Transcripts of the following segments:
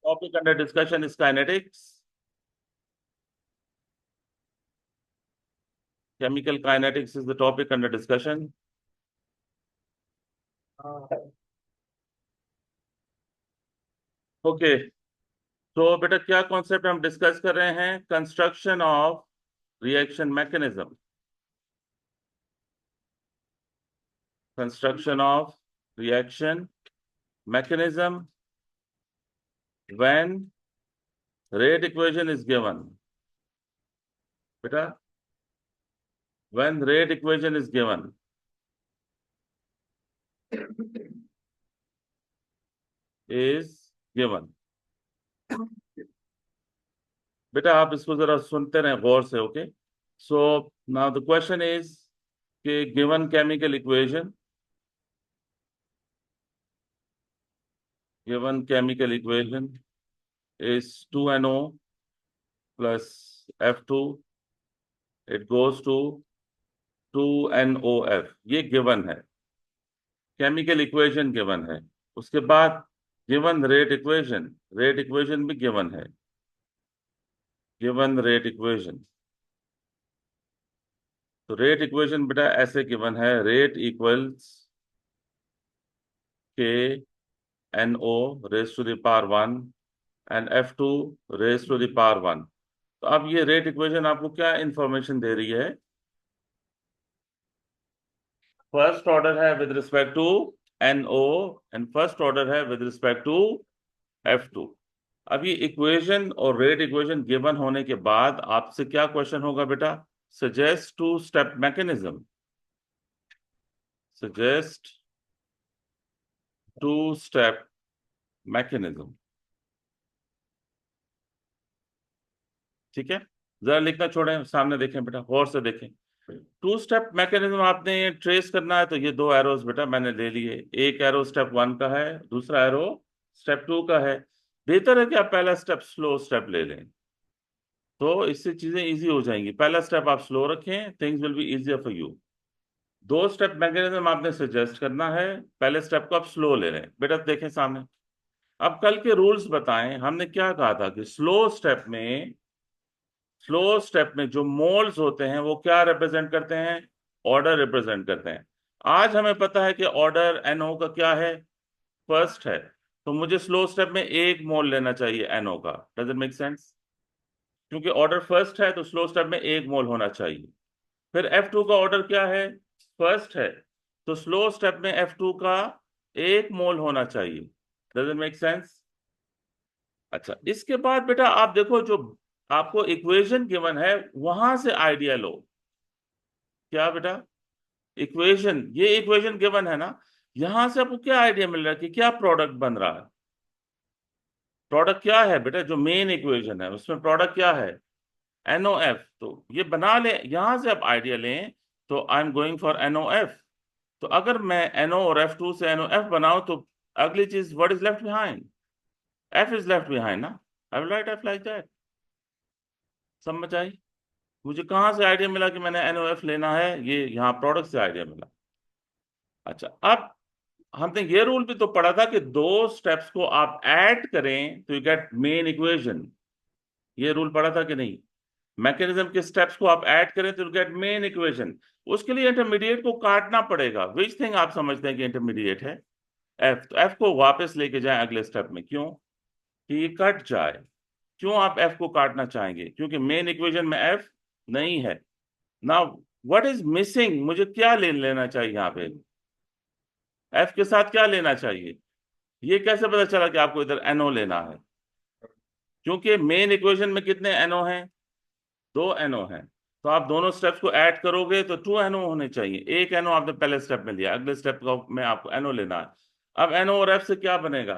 topic under discussion is kinetics. Chemical kinetics is the topic under discussion. Okay, तो बेटा क्या concept हम discuss कर रहे हैं? Construction of reaction mechanism. Construction of reaction mechanism when rate equation is given. Beta, when rate equation is given, बेटा आप इसको जरा सुनते रहे गौर से. Okay, so now the question is कि given chemical equation, is 2NO plus F2, it goes to 2NOF. ये गिवन है, केमिकल इक्वेशन गिवन है. उसके बाद गिवन रेट इक्वेशन भी गिवन है. गिवन रेट इक्वेशन, तो रेट इक्वेशन बेटा ऐसे गिवन है, rate equals KNO raise to the power 1 and F2 raise to the power 1. तो अब ये रेट इक्वेशन आपको क्या इंफॉर्मेशन दे रही है? फर्स्ट ऑर्डर है with respect to NO and first order है विद रिस्पेक्ट टू F2. अब ये इक्वेशन और रेट इक्वेशन गिवन होने के बाद आपसे क्या क्वेश्चन होगा बेटा? Suggest two step mechanism. Suggest two step mechanism. ठीक है, जरा लिखना छोड़ें, सामने देखें बेटा, गौर से देखें. टू स्टेप मैकेनिज्म आपने ये ट्रेस करना है, तो ये दो एरोस बेटा मैंने ले लिए. एक एरो स्टेप 1 का है, दूसरा एरो स्टेप 2 का है. बेहतर है कि आप पहला स्टेप स्लो स्टेप ले लें, तो इससे चीजें इजी हो जाएंगी. पहला स्टेप आप स्लो रखें, things will be easier for you. दो स्टेप मैकेनिज्म आपने सजेस्ट करना है, पहले स्टेप को आप स्लो ले लें. बेटा देखें सामने, अब कल के रूल्स बताएं. हमने क्या कहा था कि स्लो स्टेप में जो मोल्स होते हैं वो क्या रिप्रेजेंट करते हैं? ऑर्डर रिप्रेजेंट करते हैं. आज हमें पता है कि ऑर्डर NO का क्या है? फर्स्ट है. तो मुझे स्लो स्टेप में 1 मोल लेना चाहिए NO का. Does it make sense? क्योंकि ऑर्डर फर्स्ट है तो स्लो स्टेप में 1 मोल होना चाहिए. फिर F2 का ऑर्डर क्या है? फर्स्ट है, तो स्लो स्टेप में F2 का 1 मोल होना चाहिए. Does it make sense? अच्छा, इसके बाद बेटा आप देखो, जो आपको इक्वेशन गिवन है वहां से आइडिया लो. क्या बेटा? इक्वेशन, ये इक्वेशन गिवन है ना, यहां से आपको क्या आइडिया मिल रहा है कि क्या प्रोडक्ट बन रहा है? प्रोडक्ट क्या है बेटा? जो मेन इक्वेशन है उसमें प्रोडक्ट क्या है? NOF. तो ये बना ले, यहां से आप आइडिया लें. तो I am going for NOF. तो अगर मैं NO और F2 से NOF बनाऊं तो अगली चीज, what is left behind? F is left behind ना. I will write F like that. समझ आई? मुझे कहां से आइडिया मिला कि मैंने NOF लेना है? ये यहाँ प्रोडक्ट से आइडिया मिला. अच्छा, अब हमने ये रूल भी तो पढ़ा था कि दो स्टेप्स को आप ऐड करें तो यू गेट मेन इक्वेशन. ये रूल पढ़ा था कि नहीं? मैकेनिज्म के स्टेप्स को आप ऐड करें तो यू गेट मेन इक्वेशन. उसके लिए इंटरमीडिएट को काटना पड़ेगा. विच थिंग आप समझते हैं कि इंटरमीडिएट है? F. तो F को वापस लेके जाएं अगले स्टेप में. क्यों? कि ये कट जाए. क्यों आप F को काटना चाहेंगे? क्योंकि मेन इक्वेशन में F नहीं है. Now what is missing? मुझे क्या लेना चाहिए यहाँ पे? F के साथ क्या लेना चाहिए? ये कैसे पता चला कि आपको इधर NO लेना है? क्योंकि मेन इक्वेशन में कितने NO हैं? 2 NO हैं. तो आप दोनों स्टेप्स को ऐड करोगे तो 2 NO होने चाहिए. 1 NO आपने पहले स्टेप में लिया, अगले स्टेप में आपको NO लेना है. अब NO और F से क्या बनेगा?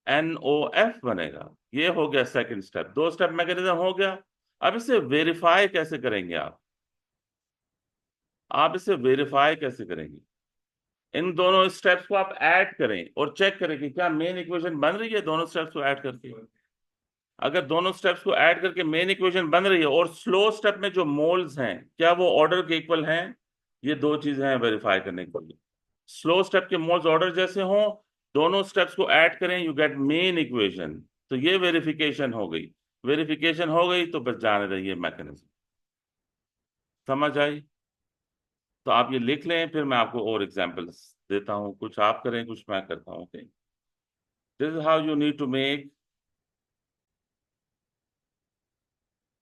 NOF बनेगा. ये हो गया सेकंड स्टेप. 2 स्टेप मैकेनिज्म हो गया. अब इसे वेरीफाई कैसे करेंगे आप इसे वेरीफाई कैसे करेंगे? इन दोनों स्टेप्स को आप ऐड करें और चेक करें कि क्या मेन इक्वेशन बन रही है दोनों स्टेप्स को ऐड करके. अगर दोनों स्टेप्स को ऐड करके मेन इक्वेशन बन रही है और स्लो स्टेप में जो मोल्स हैं क्या वो ऑर्डर के इक्वल हैं? ये दो चीजें हैं वेरीफाई करने के लिए. स्लो स्टेप के मोल्स ऑर्डर जैसे हों दोनों स्टेप्स को ऐड करें, यू गेट मेन इक्वेशन। तो ये वेरिफिकेशन हो गई। वेरिफिकेशन हो गई तो बस जाने रहिए मैकेनिज्म। समझ आई? तो आप ये लिख लें, फिर मैं आपको और एग्जांपल्स देता हूँ, कुछ आप करें कुछ मैं करता हूँ। Okay, this is how you need to make.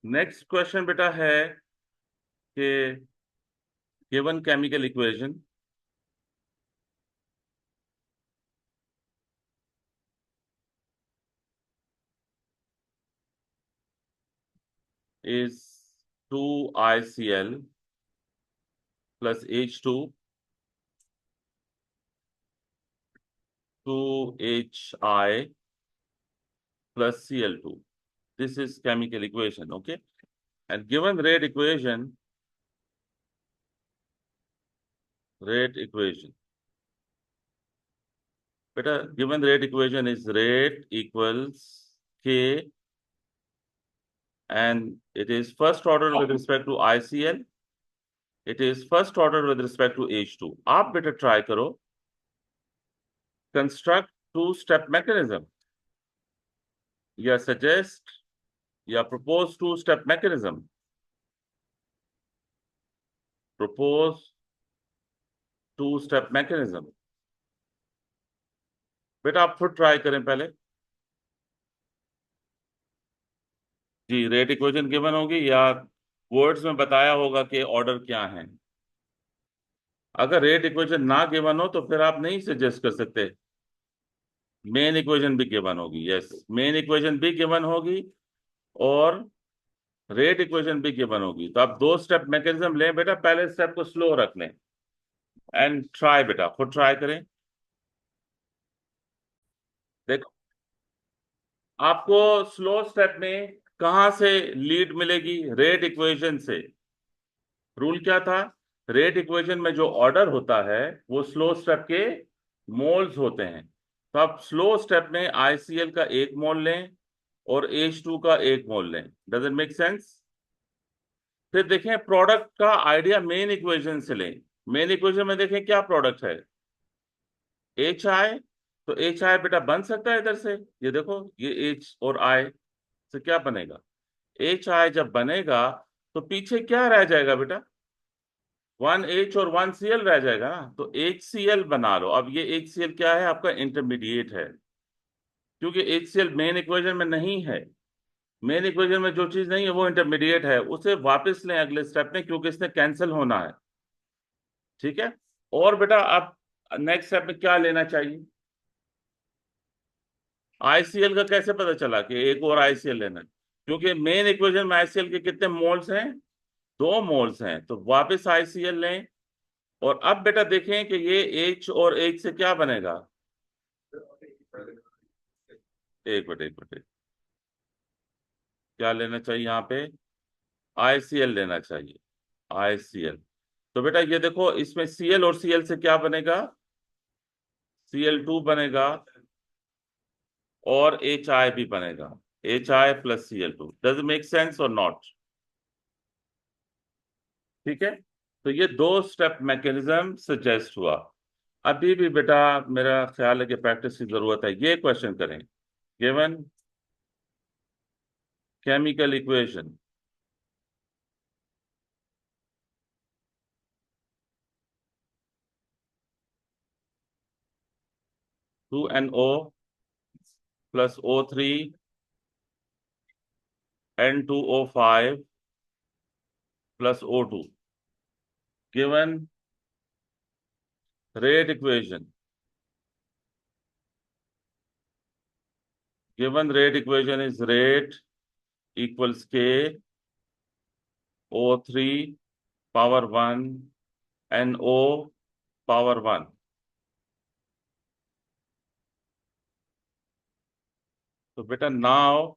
Next question बेटा है कि given chemical equation is 2ICl plus H2 2HI plus Cl2. This is chemical equation, okay? And given rate equation. Beta, given rate equation is rate equals K, and it is first order with respect to ICl. It is first order with respect to H2. आप बेटा try करो, construct two-step mechanism, या suggest या propose two-step mechanism. Propose two-step mechanism. बेटा आप खुद try करें पहले। जी, रेट इक्वेशन गिवन होगी या वर्ड्स में बताया होगा कि ऑर्डर क्या है। अगर रेट इक्वेशन ना गिवन हो तो फिर आप नहीं सजेस्ट कर सकते। मेन इक्वेशन भी गिवन होगी, यस, मेन इक्वेशन भी गिवन होगी और रेट इक्वेशन भी गिवन होगी। तो आप दो स्टेप मैकेनिज्म लें बेटा, पहले स्टेप को स्लो रख लें एंड ट्राई, बेटा खुद ट्राई करें। देखो, आपको स्लो स्टेप में कहां से लीड मिलेगी? रेट इक्वेशन से। रूल क्या था? रेट इक्वेशन में जो ऑर्डर होता है वो स्लो स्टेप के मोल्स होते हैं। तो आप स्लो स्टेप में ICl का एक मोल लें और H2 का एक मोल लें। Does it make sense? फिर देखें प्रोडक्ट का आइडिया मेन इक्वेशन से लें। मेन इक्वेशन में देखें क्या प्रोडक्ट है, HI। तो HI बेटा बन सकता है इधर से, ये देखो, ये H और I से क्या बनेगा? HI जब बनेगा तो पीछे क्या रह जाएगा बेटा? 1H और 1Cl रह जाएगा ना, तो HCl बना लो। अब ये HCl क्या है? आपका इंटरमीडिएट है, क्योंकि HCl मेन इक्वेशन में नहीं है। मेन इक्वेशन में जो चीज नहीं है वो इंटरमीडिएट है, उसे वापस लें अगले स्टेप में, क्योंकि इसने कैंसिल होना है। ठीक है? और बेटा आप नेक्स्ट स्टेप में क्या लेना चाहिए? ICl का कैसे पता चला कि एक और ICl लेना है? क्योंकि मेन इक्वेशन में ICl के कितने मोल्स हैं? 2 मोल्स हैं, तो वापस ICl लें। और अब बेटा देखें कि ये H और H से क्या बनेगा? एक मिनट, क्या लेना चाहिए यहाँ पे? ICl लेना चाहिए, ICl। तो बेटा ये देखो, इसमें Cl और Cl से क्या बनेगा? Cl2 बनेगा और HI भी बनेगा, HI plus Cl2। Does make sense और नॉट? ठीक है, तो ये दो स्टेप मैकेनिज्म सजेस्ट हुआ। अभी भी बेटा मेरा ख्याल है कि प्रैक्टिस की जरूरत है। ये क्वेश्चन करें, given chemical equation 2NO plus O3 N2O5 plus O2, given rate equation, is rate equals K O3 power 1 NO power 1। तो बेटा now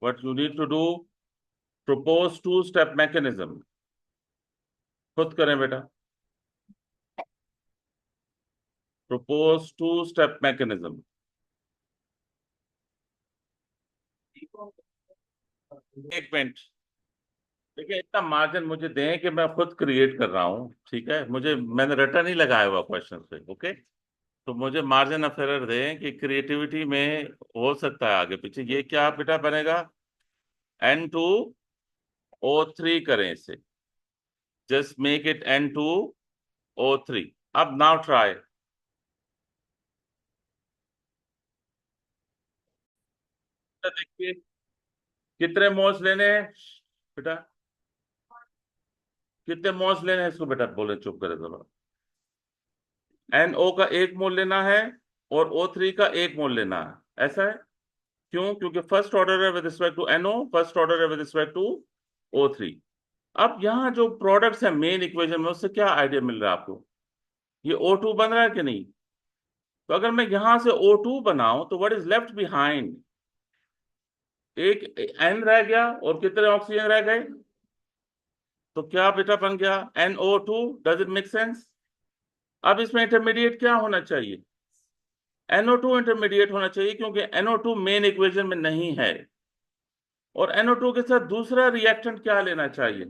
what you need to do, propose two step mechanism। खुद करें बेटा, propose two step mechanism। एक minute, देखिए इतना margin मुझे दें कि मैं खुद क्रिएट कर रहा हूँ, ठीक है? मैंने रटा नहीं लगाया हुआ क्वेश्चन पे, ओके? तो मुझे मार्जिन ऑफ एरर दें कि क्रिएटिविटी में हो सकता है आगे पीछे। ये क्या बेटा बनेगा, N2O3 करें इसे, जस्ट मेक इट N2O3। अब नाउ ट्राई। देखिए कितने मोल्स लेने हैं बेटा, कितने मोल्स लेने हैं इसको बेटा, बोले चुप करे जरा। NO का एक मोल लेना है और O3 का एक मोल लेना है, ऐसा है। क्यों? क्योंकि फर्स्ट ऑर्डर है with respect to NO, first order है विद रिस्पेक्ट टू O3। अब यहाँ जो प्रोडक्ट्स है मेन इक्वेशन में, उससे क्या आइडिया मिल रहा है आपको? ये O2 बन रहा है कि नहीं? तो अगर मैं यहां से O2 बनाऊं तो व्हाट इज लेफ्ट बिहाइंड? एक N रह गया और कितने ऑक्सीजन रह गए? तो क्या बेटा बन गया, NO2। Does it make sense? अब इसमें इंटरमीडिएट क्या होना चाहिए? NO2 इंटरमीडिएट होना चाहिए, क्योंकि NO2 मेन इक्वेशन में नहीं है। और NO2 के साथ दूसरा रिएक्टेंट क्या लेना चाहिए?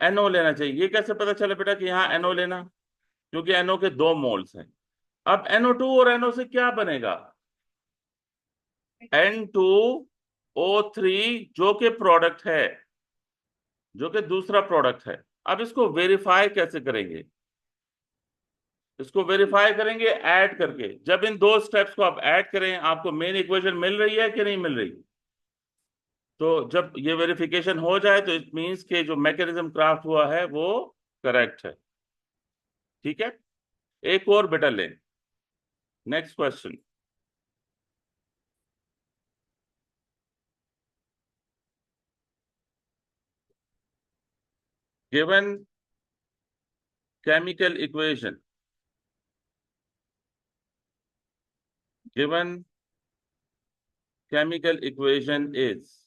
NO लेना चाहिए। ये कैसे पता चला बेटा कि यहाँ NO लेना? क्योंकि NO के दो मोल्स हैं। अब NO2 और NO से क्या बनेगा? N2O3, जो कि प्रोडक्ट है, जो कि दूसरा प्रोडक्ट है। अब इसको वेरीफाई कैसे करेंगे? इसको वेरीफाई करेंगे ऐड करके। जब इन दो स्टेप्स को आप ऐड करें, आपको मेन इक्वेशन मिल रही है कि नहीं मिल रही? तो जब ये वेरिफिकेशन हो जाए तो इट मीन्स के जो मैकेनिज्म क्राफ्ट हुआ है वो करेक्ट है। ठीक है, एक और बेटा लें। Next question. Given chemical equation, given chemical equation is,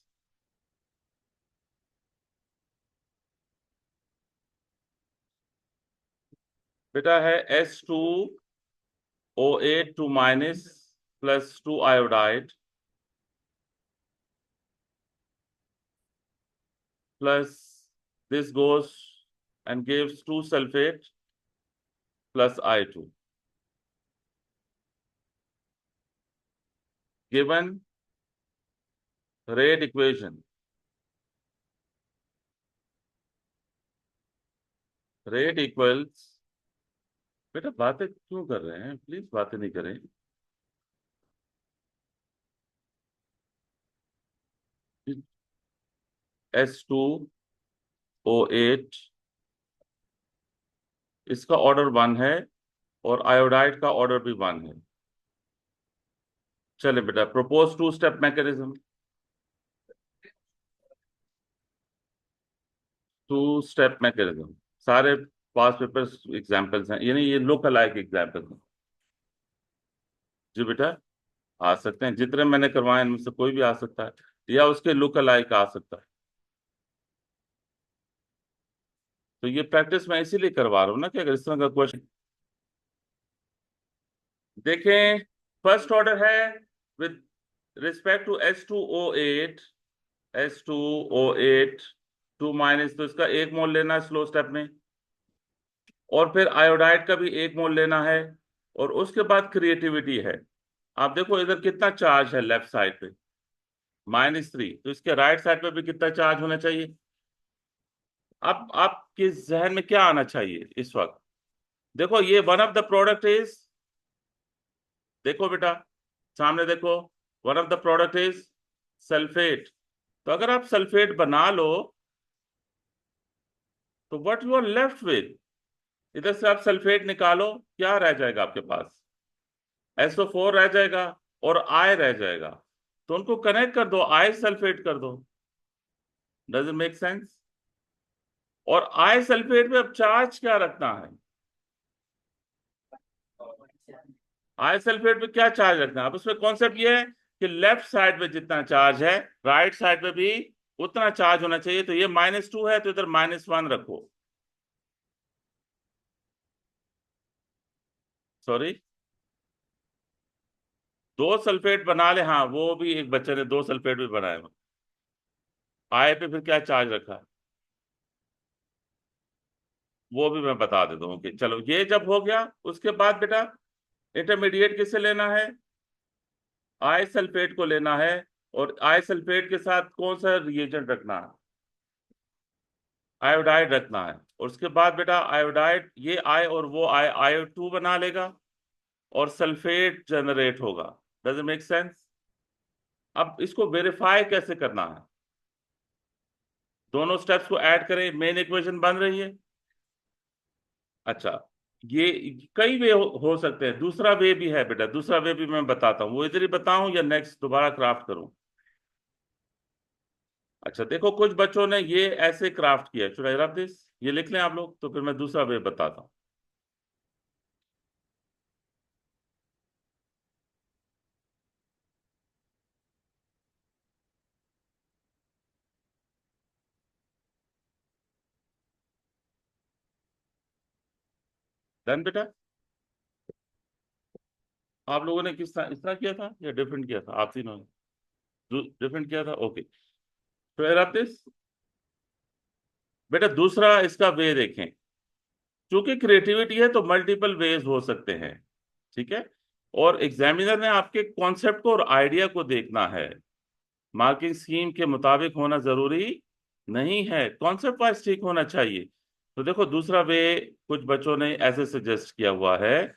बेटा है S2O8 2 minus plus 2 iodide plus this goes and gives 2 sulfate plus I2, given rate equation, rate equals, बेटा बातें क्यों कर रहे हैं, प्लीज बातें नहीं करें। S2O8, इसका ऑर्डर 1 है और आयोडाइड का ऑर्डर भी 1 है। चले बेटा, propose two step mechanism. Two step mechanism सारे पास पेपर एग्जाम्पल्स हैं, यानी ये लोकल लाइक एग्जाम्पल्स हैं। जी बेटा, आ सकते हैं, जितने मैंने करवाए इनमें से कोई भी आ सकता है, या उसके लोकल लाइक आ सकता है। तो ये प्रैक्टिस मैं इसीलिए करवा रहा हूँ ना, कि अगर इस तरह का क्वेश्चन देखें। फर्स्ट ऑर्डर है with respect to S2O8, S2O8 2 minus, तो इसका एक मोल लेना है स्लो स्टेप में, और फिर आयोडाइड का भी एक मोल लेना है, और उसके बाद क्रिएटिविटी है। आप देखो इधर कितना चार्ज है लेफ्ट साइड पे, -3, तो इसके राइट साइड पे भी कितना चार्ज होना चाहिए? अब आपके जहन में क्या आना चाहिए इस वक्त? देखो ये one of the product is, देखो बेटा सामने देखो, one of the product is sulphate. तो अगर आप सल्फेट बना लो तो what you are left with, इधर से आप सल्फेट निकालो, क्या रह जाएगा आपके पास? SO4 रह जाएगा और आई रह जाएगा। तो उनको कनेक्ट कर दो, आई सल्फेट कर दो। Does it make sense? और आई सल्फेट में अब चार्ज क्या रखना है? आई सल्फेट पे क्या चार्ज रखना है? अब उसमें कॉन्सेप्ट ये है कि लेफ्ट साइड पे जितना चार्ज है, राइट साइड पे भी उतना चार्ज होना चाहिए। तो ये -2 है तो इधर -1 रखो। सॉरी, दो सल्फेट बना ले, हाँ वो भी एक बच्चे ने दो सल्फेट भी बनाए। आई पे फिर क्या चार्ज रखा है वो भी मैं बता देता हूँ कि चलो ये जब हो गया, उसके बाद बेटा इंटरमीडिएट किसे लेना है? आई सल्फेट को लेना है। और आई सल्फेट के साथ कौन सा रिएजेंट रखना है? आयोडाइड रखना है। और उसके बाद बेटा आयोडाइड, ये आई और वो आई आयो 2 बना लेगा और सल्फेट जनरेट होगा। Does it make sense? अब इसको वेरीफाई कैसे करना है? दोनों स्टेप्स को ऐड करें, मेन इक्वेशन बन रही है। अच्छा, ये कई वे हो सकते हैं। दूसरा वे भी है बेटा, दूसरा वे भी मैं बताता हूँ। वो इधर ही बताऊं या नेक्स्ट दोबारा क्राफ्ट करूं? अच्छा देखो, कुछ बच्चों ने ये ऐसे क्राफ्ट किया। Should I rub this? ये लिख लें आप लोग, तो फिर मैं दूसरा वे बताता हूँ। डन बेटा? आप लोगों ने किस तरह, इस तरह किया था या डिफरेंट किया था? आप तीनों ने डिफरेंट किया था। Okay, should I rub this? बेटा दूसरा इसका वे देखें। चूंकि क्रिएटिविटी है तो मल्टीपल वेज हो सकते हैं। ठीक है। और एग्जामिनर ने आपके कॉन्सेप्ट को और आइडिया को देखना है। मार्किंग स्कीम के मुताबिक होना जरूरी नहीं है, कॉन्सेप्ट वाइज ठीक होना चाहिए। तो देखो दूसरा वे, कुछ बच्चों ने ऐसे सजेस्ट किया हुआ है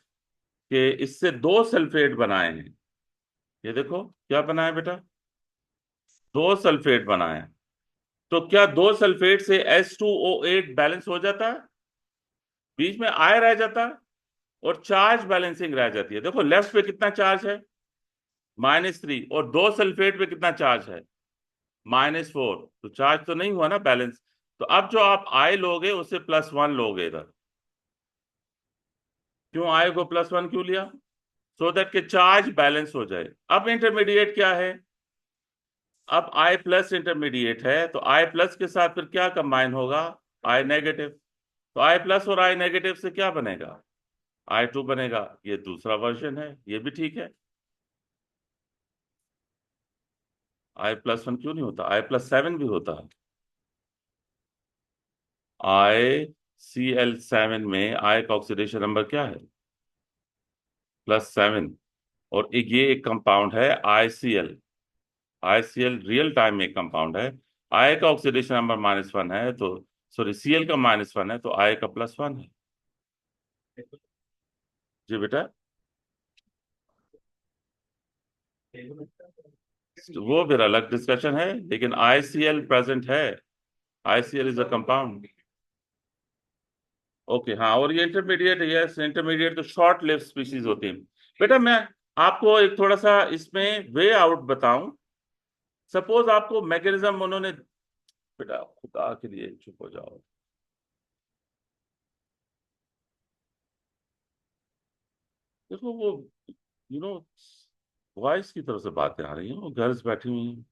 कि इससे दो सल्फेट बनाए हैं। ये देखो क्या बनाया बेटा, दो सल्फेट बनाए हैं। तो क्या दो सल्फेट से H2O8 बैलेंस हो जाता है? बीच में आय रह जाता है और चार्ज बैलेंसिंग रह जाती है। देखो लेफ्ट पे कितना चार्ज है? -3। और दो सल्फेट पे कितना चार्ज है? -4। तो चार्ज तो नहीं हुआ ना बैलेंस। तो अब जो आप आई लोगे उसे +1 लोगे इधर। क्यों आई को +1 क्यों लिया? सो दैट के चार्ज बैलेंस हो जाए। अब इंटरमीडिएट क्या है? अब आई प्लस इंटरमीडिएट है, तो आई प्लस के साथ फिर क्या कंबाइन होगा? आई नेगेटिव। तो आई प्लस और आई नेगेटिव से क्या बनेगा? I2 बनेगा। ये दूसरा वर्जन है, ये भी ठीक है। I+1 क्यों नहीं होता? I+7 भी होता है। ICl7 में आई का ऑक्सीडेशन नंबर क्या है? +7। और ये एक कंपाउंड है ICl। ICl रियल टाइम में एक कंपाउंड है। आई का ऑक्सीडेशन नंबर -1 है, तो सॉरी Cl का -1 है, तो आई का +1 है। जी बेटा, वो फिर अलग डिस्कशन है, लेकिन ICl प्रेजेंट है। ICl is a compound. Okay हाँ, और ये इंटरमीडिएट, यस इंटरमीडिएट तो शॉर्ट लिव स्पीशीज होती हैं। बेटा मैं आपको एक थोड़ा सा इसमें वे आउट बताऊं। सपोज आपको मैकेनिज्म उन्होंने, बेटा खुदा के लिए चुप हो जाओ। देखो वो यू नो वॉइस की तरफ से बातें आ रही हैं, वो गर्ल्स बैठी हुई हैं,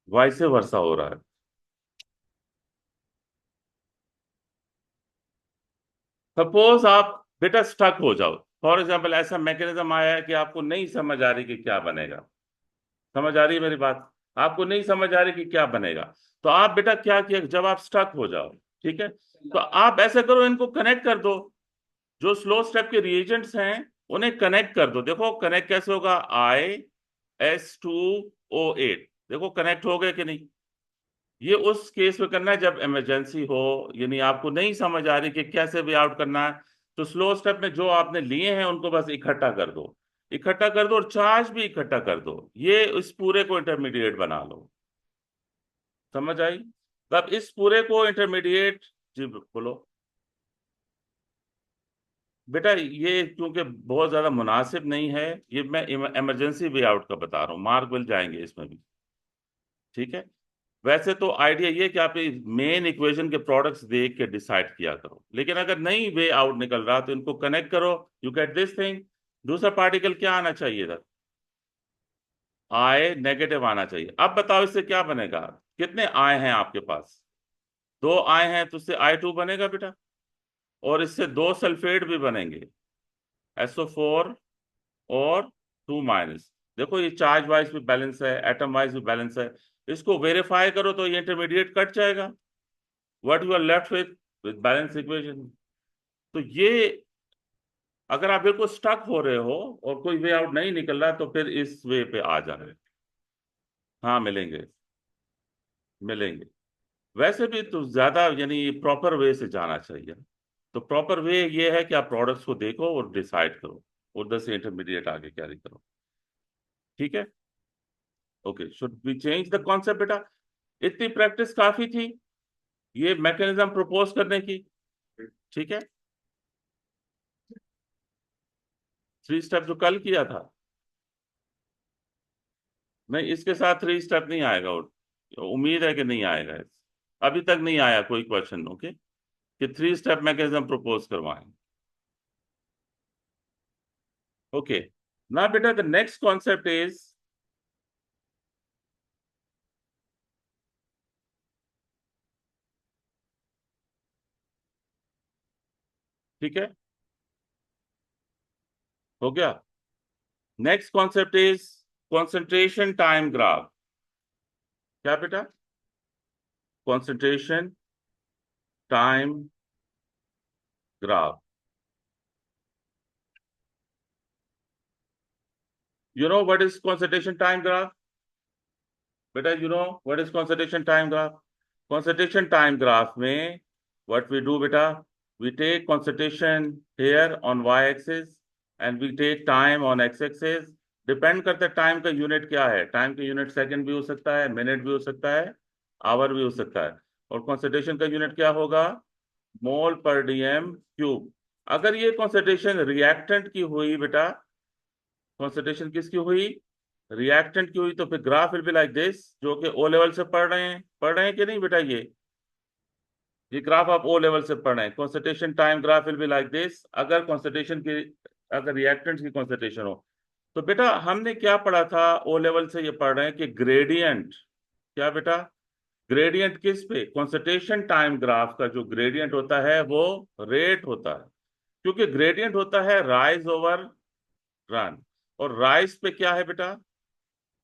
वॉइस से वर्षा हो रहा है। सपोज आप बेटा स्टक हो जाओ, फॉर एग्जाम्पल ऐसा मैकेनिज्म आया है कि आपको नहीं समझ आ रही कि क्या बनेगा। समझ आ रही है मेरी बात? आपको नहीं समझ आ रही कि क्या बनेगा। तो आप बेटा क्या किया, जब आप स्टक हो जाओ, ठीक है, तो आप ऐसा करो, इनको कनेक्ट कर दो। जो स्लो स्टेप के रिएजेंट्स हैं उन्हें कनेक्ट कर दो। देखो कनेक्ट कैसे होगा? I H2O8। देखो कनेक्ट हो गए कि नहीं? ये उस केस में करना है जब इमरजेंसी हो, यानी आपको नहीं समझ आ रही कि कैसे वे आउट करना है। तो स्लो स्टेप में जो आपने लिए हैं उनको बस इकट्ठा कर दो। इकट्ठा कर दो और चार्ज भी इकट्ठा कर दो। ये इस पूरे को इंटरमीडिएट बना लो। समझ आई? तब इस पूरे को इंटरमीडिएट। जी बोलो। बेटा ये क्योंकि बहुत ज्यादा मुनासिब नहीं है, ये मैं इमरजेंसी वे आउट का बता रहा हूँ, मार्क मिल जाएंगे इसमें भी। ठीक है। वैसे तो आइडिया ये कि आप मेन इक्वेशन के प्रोडक्ट्स देख के डिसाइड किया करो, लेकिन अगर नहीं वे आउट निकल रहा तो इनको कनेक्ट करो। You get this thing. दूसरा पार्टिकल क्या आना चाहिए था? आय नेगेटिव आना चाहिए। अब बताओ इससे क्या बनेगा? कितने आय हैं आपके पास? दो आय हैं, तो इससे I2 बनेगा बेटा। और इससे दो सल्फेट भी बनेंगे, SO4 और 2 माइनस। देखो ये चार्ज वाइज भी बैलेंस है, एटम वाइज भी बैलेंस है। इसको वेरीफाई करो तो ये इंटरमीडिएट कट जाएगा। What you are left with balance equation. तो ये अगर आप बिल्कुल स्टक हो रहे हो और कोई वे आउट नहीं निकल रहा तो फिर इस वे पे आ जाना है। हाँ मिलेंगे, मिलेंगे। वैसे भी तो ज्यादा यानी प्रॉपर वे से जाना चाहिए। तो प्रॉपर वे ये है कि आप प्रोडक्ट्स को देखो और डिसाइड करो, उधर से इंटरमीडिएट आगे कैरी करो। ठीक है। Okay, should we change the concept बेटा? इतनी प्रैक्टिस काफी थी ये मैकेनिज्म प्रपोज करने की। ठीक है, 3 स्टेप जो कल किया था, नहीं इसके साथ 3 स्टेप नहीं आएगा। और उम्मीद है कि नहीं आएगा। अभी तक नहीं आया कोई क्वेश्चन, ओके, कि 3 स्टेप मैकेनिज्म प्रपोज करवाएं। ओके, ना बेटा द नेक्स्ट कॉन्सेप्ट इज, ठीक है, हो गया। Next concept is concentration time graph. क्या बेटा? Concentration time graph. You know what is concentration time graph? बेटा you know what is concentration time graph? Concentration time graph में व्हाट वी डू बेटा, we take concentration here on y-axis and we take time on x-axis। Depend करता है time का unit क्या है। Time का unit second भी हो सकता है, मिनट भी हो सकता है, आवर भी हो सकता है। और कंसंट्रेशन का यूनिट क्या होगा? मोल पर डीएम क्यूब। अगर ये कंसंट्रेशन रिएक्टेंट की हुई बेटा, कंसंट्रेशन किसकी हुई? रिएक्टेंट की हुई, तो फिर graph will be like this, जो कि ओ लेवल से पढ़ रहे हैं कि नहीं बेटा? ये ग्राफ आप ओ लेवल से पढ़ रहे हैं। Concentration time graph will be like this, अगर कॉन्सेंट्रेशन की, अगर रिएक्टेंट्स की कॉन्सेंट्रेशन हो। तो बेटा हमने क्या पढ़ा था? ओ लेवल से ये पढ़ रहे हैं कि ग्रेडियंट, क्या बेटा? ग्रेडियंट किस पे? कॉन्सेंट्रेशन टाइम ग्राफ का जो ग्रेडियंट होता है वो रेट होता है, क्योंकि ग्रेडियंट होता है राइज ओवर रन। और राइज पे क्या है बेटा?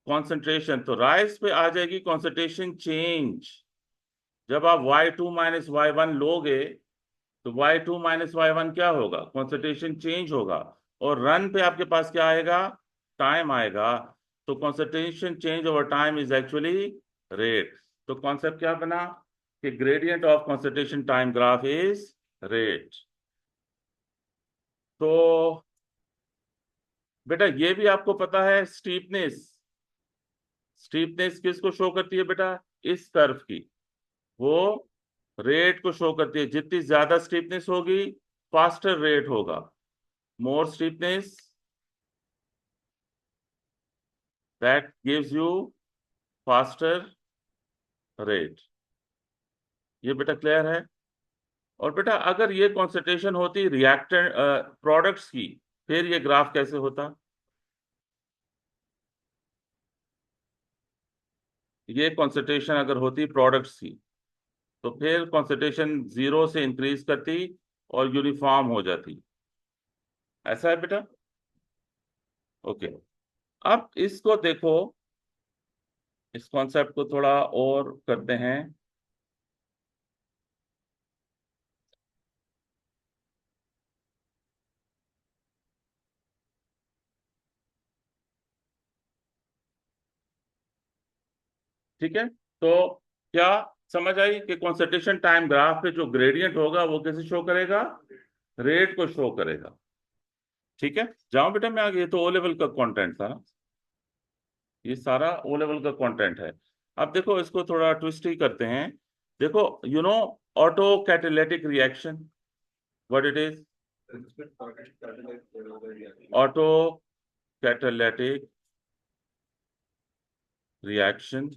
कॉन्सेंट्रेशन। तो राइज पे आ जाएगी कॉन्सेंट्रेशन चेंज। जब आप y2 - y1 लोगे तो y2 - y1 क्या होगा? कॉन्सेंट्रेशन चेंज होगा। और रन पे आपके पास क्या आएगा? टाइम आएगा। तो concentration change over time is actually rate. तो कॉन्सेप्ट क्या बना कि gradient of concentration time graph is rate. तो बेटा ये भी आपको पता है, स्टीपनेस, स्टीपनेस किसको शो करती है बेटा? इस कर्व की, वो रेट को शो करती है। जितनी ज्यादा स्टीपनेस होगी फास्टर रेट होगा। More steepness, that gives you faster rate. ये बेटा क्लियर है? और बेटा अगर ये कॉन्सेंट्रेशन होती रिएक्टेंट प्रोडक्ट्स की, फिर ये ग्राफ कैसे होता? ये कॉन्सेंट्रेशन अगर होती प्रोडक्ट्स की, तो फिर कॉन्सेंट्रेशन जीरो से इंक्रीज करती और यूनिफॉर्म हो जाती। ऐसा है बेटा? ओके, अब इसको देखो, इस कॉन्सेप्ट को थोड़ा और करते हैं। ठीक है, तो क्या समझ आई कि कॉन्सेंट्रेशन टाइम ग्राफ पे जो ग्रेडियंट होगा वो कैसे शो करेगा? रेट को शो करेगा। ठीक है, जाओ बेटा मैं आगे। ये तो ओ लेवल का कंटेंट था ना, ये सारा ओ लेवल का कंटेंट है। अब देखो इसको थोड़ा ट्विस्ट ही करते हैं। देखो you know auto catalytic reaction, what it is? Auto catalytic reaction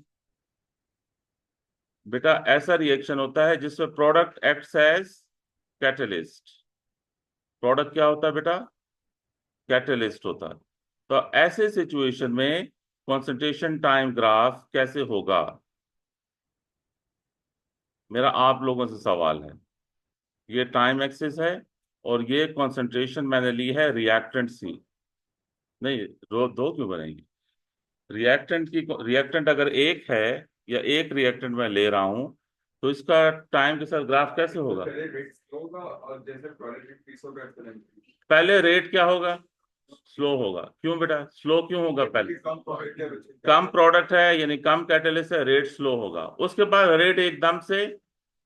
बेटा ऐसा रिएक्शन होता है जिसमें product acts as catalyst. Product क्या होता है बेटा? कैटलिस्ट होता है। तो ऐसे सिचुएशन में कंसंट्रेशन टाइम ग्राफ कैसे होगा? मेरा आप लोगों से सवाल है। ये टाइम एक्सिस है और ये कंसंट्रेशन मैंने ली है रिएक्टेंट सी। नहीं, रो दो क्यों बनेगी? रिएक्टेंट की, रिएक्टेंट अगर एक है या एक रिएक्टेंट मैं ले रहा हूं, तो इसका टाइम के साथ ग्राफ कैसे होगा? पहले रेट क्या होगा, स्लो होगा। क्यों बेटा, स्लो क्यों होगा? पहले कम प्रोडक्ट है यानी कम कैटेलिस्ट है, रेट स्लो होगा। उसके बाद रेट एकदम से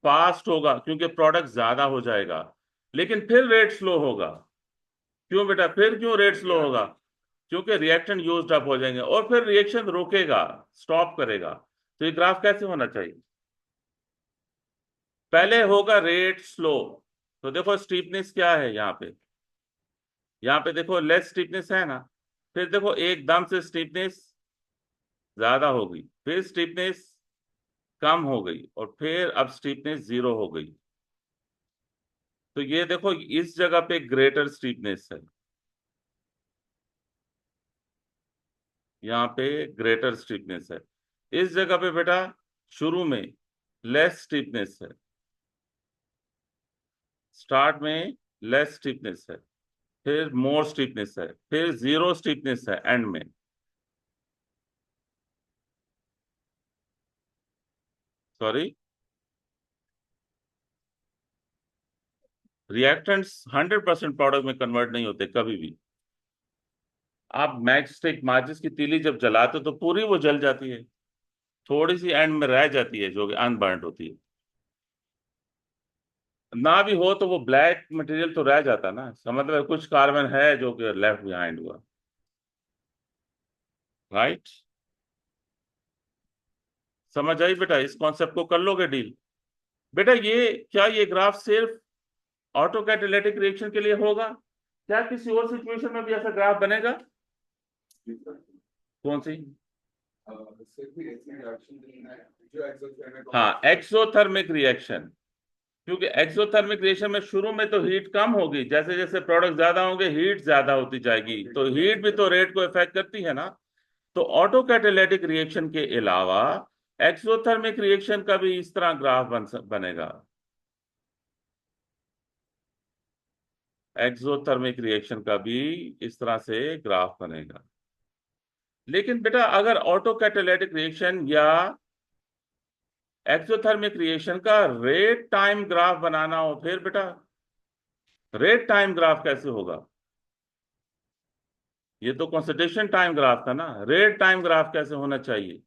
फास्ट होगा क्योंकि प्रोडक्ट ज्यादा हो जाएगा, लेकिन फिर रेट स्लो होगा। क्यों बेटा, फिर क्यों रेट स्लो होगा? क्योंकि रिएक्शन यूज्ड अप हो जाएंगे और फिर रिएक्शन रुकेगा, स्टॉप करेगा। तो ये ग्राफ कैसे होना चाहिए? पहले होगा रेट स्लो, तो देखो स्टीपनेस क्या है यहाँ पे, यहाँ पे देखो लेस स्टीपनेस है ना। फिर देखो एकदम से स्टीपनेस ज्यादा हो गई, फिर स्टीपनेस कम हो गई और फिर अब स्टीपनेस जीरो हो गई। तो ये देखो इस जगह पे ग्रेटर स्टीपनेस है, यहाँ पे ग्रेटर स्टीपनेस है। इस जगह पे बेटा शुरू में लेस स्टीपनेस है, स्टार्ट में लेस स्टीपनेस है, फिर मोर स्टीपनेस है, फिर जीरो स्टीपनेस है एंड में। सॉरी, रिएक्टेंट्स 100% प्रोडक्ट में कन्वर्ट नहीं होते कभी भी। आप मैच स्टिक माचिस की तीली जब जलाते हो तो पूरी वो जल जाती है, थोड़ी सी एंड में रह जाती है जो कि अनबर्न्ड होती है। ना भी हो तो वो ब्लैक मटेरियल तो रह जाता ना, इसका मतलब है कुछ कार्बन है जो कि लेफ्ट बिहाइंड हुआ। राइट, समझ आई बेटा? इस कॉन्सेप्ट को कर लोगे डील? बेटा ये क्या, ये ग्राफ सिर्फ ऑटो कैटालिटिक रिएक्शन के लिए होगा, क्या किसी और सिचुएशन में भी ऐसा ग्राफ बनेगा? कौन सी? हाँ, एक्सोथर्मिक रिएक्शन। क्योंकि एक्सोथर्मिक रिएक्शन में शुरू में तो हीट कम होगी, जैसे जैसे प्रोडक्ट ज्यादा होंगे हीट ज्यादा होती जाएगी, तो हीट भी तो रेट को इफेक्ट करती है ना। तो ऑटो कैटालिटिक रिएक्शन के अलावा एक्सोथर्मिक रिएक्शन का भी इस तरह ग्राफ बनेगा। एक्सोथर्मिक रिएक्शन का भी इस तरह से ग्राफ बनेगा। लेकिन बेटा अगर ऑटो कैटालिटिक रिएक्शन या एक्सोथर्मिक रिएक्शन का रेट टाइम ग्राफ बनाना हो, फिर बेटा रेट टाइम ग्राफ कैसे होगा? ये तो कॉन्सेंट्रेशन टाइम ग्राफ था ना, रेट टाइम ग्राफ कैसे होना चाहिए?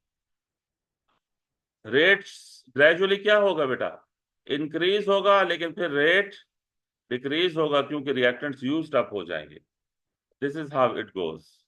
रेट ग्रेजुअली क्या होगा बेटा, इंक्रीज होगा, लेकिन फिर रेट डिक्रीज होगा क्योंकि रिएक्टेंट्स यूज्ड अप हो जाएंगे। This is how it goes.